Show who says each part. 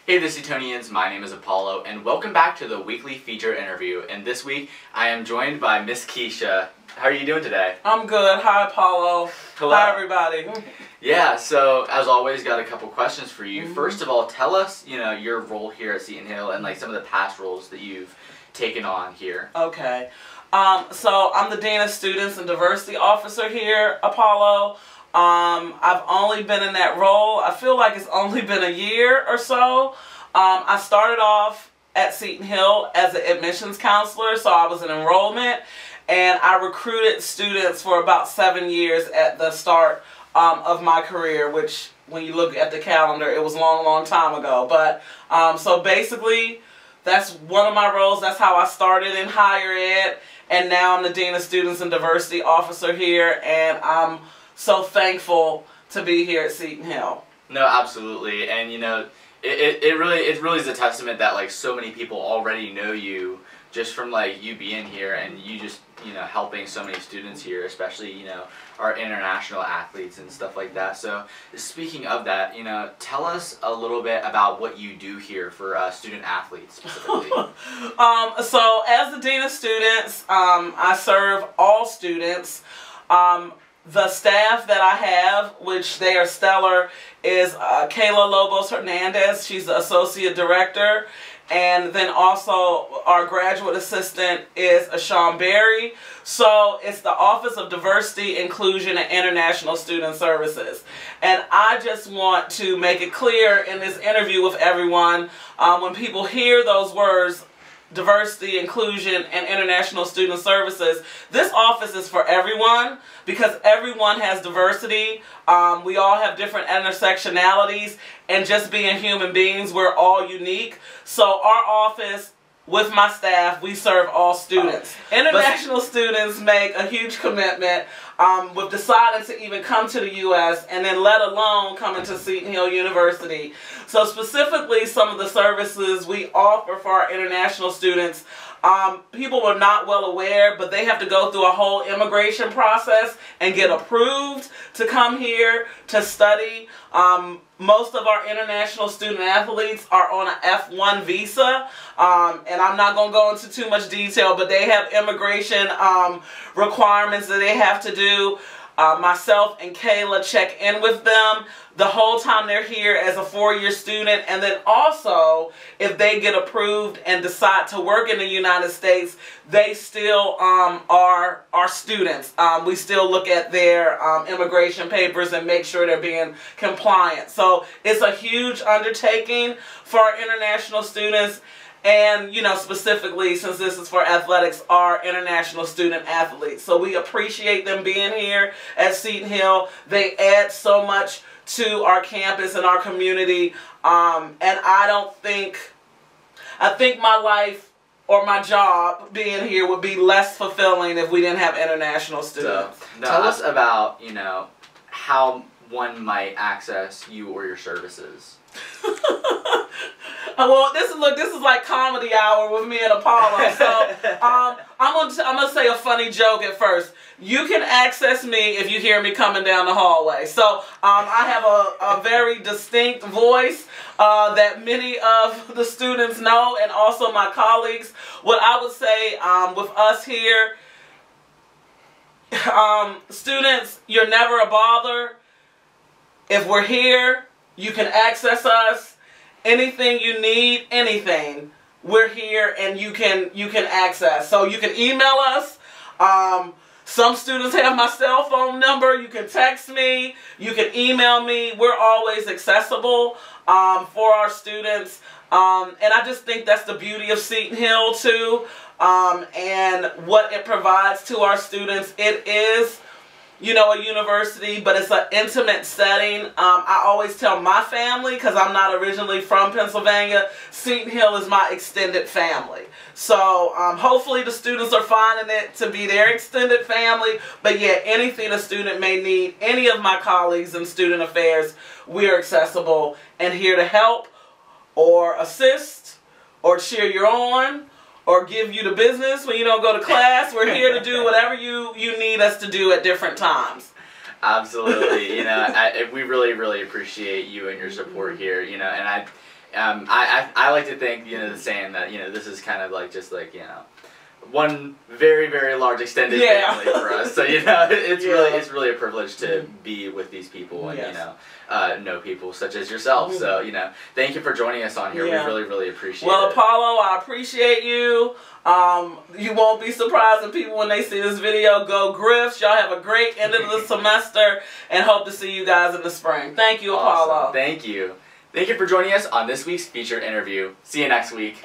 Speaker 1: Hey the Seatonians, my name is Apollo, and welcome back to the weekly feature interview. And this week, I am joined by Miss Keisha. How are you doing today?
Speaker 2: I'm good. Hi, Apollo.
Speaker 1: Hello.
Speaker 2: Hi, everybody.
Speaker 1: Yeah, so as always, got a couple questions for you. First of all, tell us, your role here at Seton Hill and like some of the past roles that you've taken on here.
Speaker 2: Okay. So I'm the Dean of Students and Diversity Officer here, Apollo. I've only been in that role, I feel like it's only been a year or so. I started off at Seton Hill as an admissions counselor, so I was in enrollment, and I recruited students for about 7 years at the start of my career, which when you look at the calendar, it was a long, long time ago. But so basically, that's one of my roles. That's how I started in higher ed, and now I'm the Dean of Students and Diversity Officer here, and I'm so thankful to be here at Seton Hill.
Speaker 1: No, absolutely, and it really is a testament that like so many people already know you just from like you being here and you just helping so many students here, especially our international athletes and stuff like that. So speaking of that, tell us a little bit about what you do here for student athletes specifically.
Speaker 2: So as the Dean of Students, I serve all students. The staff that I have, which they are stellar, is Kayla Lobos Hernandez. She's the Associate Director. And then also our graduate assistant is Sean Berry. So it's the Office of Diversity, Inclusion, and International Student Services. And I just want to make it clear in this interview with everyone, when people hear those words, diversity, inclusion, and international student services, this office is for everyone because everyone has diversity. We all have different intersectionalities, and just being human beings, we're all unique. So our office, with my staff, we serve all students. International students make a huge commitment with deciding to even come to the U.S. and then let alone coming to Seton Hill University. So specifically, some of the services we offer for our international students, people are not well aware, but they have to go through a whole immigration process and get approved to come here to study. Most of our international student athletes are on an F1 visa, and I'm not going to go into too much detail, but they have immigration requirements that they have to do. Myself and Kayla check in with them the whole time they're here as a 4-year student, and then also if they get approved and decide to work in the United States, they still are our students. We still look at their immigration papers and make sure they're being compliant. So it's a huge undertaking for our international students. And, specifically, since this is for athletics, our international student athletes. So we appreciate them being here at Seton Hill. They add so much to our campus and our community. And I think my life or my job being here would be less fulfilling if we didn't have international students.
Speaker 1: So, tell us about, how one might access you or your services.
Speaker 2: Well, this is like comedy hour with me and Apollo. So I'm gonna say a funny joke at first. You can access me if you hear me coming down the hallway. So I have a very distinct voice that many of the students know, and also my colleagues. What I would say with us here, students, you're never a bother. If we're here, you can access us. Anything you need, anything, we're here and you can access. So you can email us. Some students have my cell phone number. You can text me. You can email me. We're always accessible for our students. And I just think that's the beauty of Seton Hill too, and what it provides to our students. It is a university, but it's an intimate setting. I always tell my family, because I'm not originally from Pennsylvania, Seton Hill is my extended family. So hopefully the students are finding it to be their extended family. But yeah, anything a student may need, any of my colleagues in student affairs, we are accessible and here to help or assist or cheer you on, or give you the business when you don't go to class. We're here to do whatever you need us to do at different times.
Speaker 1: Absolutely. We really appreciate you and your support here. And I like to think, you know, the saying that, you know, this is kind of like just like, you know, one very, very large extended family for us. So, you know, it's really a privilege to be with these people and, you know people such as yourself. So, you know, thank you for joining us on here. We really, really appreciate it.
Speaker 2: Well, Apollo, I appreciate you. You won't be surprised if people, when they see this video, go Griffs. Y'all have a great end of the semester and hope to see you guys in the spring. Thank you, Apollo.
Speaker 1: Awesome. Thank you. Thank you for joining us on this week's featured interview. See you next week.